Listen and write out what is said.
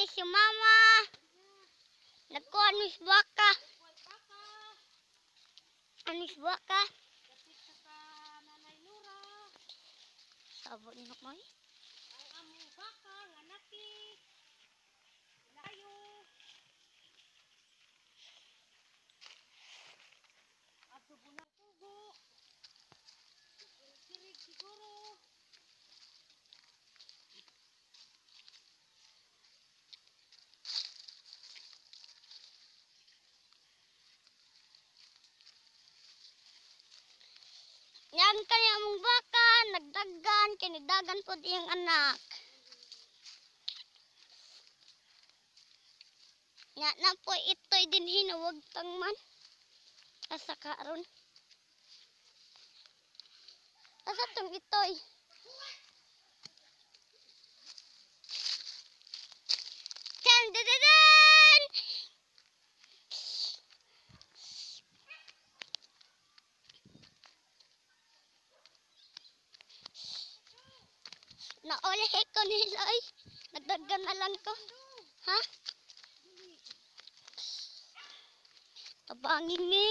ni si mama. Nagkuha ni baka. Anis baka. Sabon na mo. Ang among baka nga naki. Layo. Ato bunang tugo. Sirig siguro. Yan kaya mong baka, nagdagan, kinidagan po diyang anak. Nga na po ito'y din hinuwag pang man. Asa karon. Asa tong ito'y. Yan, dadadan! Naulih ko nila ay. Nagdagan na lang ko. Ha? Tabangin ni.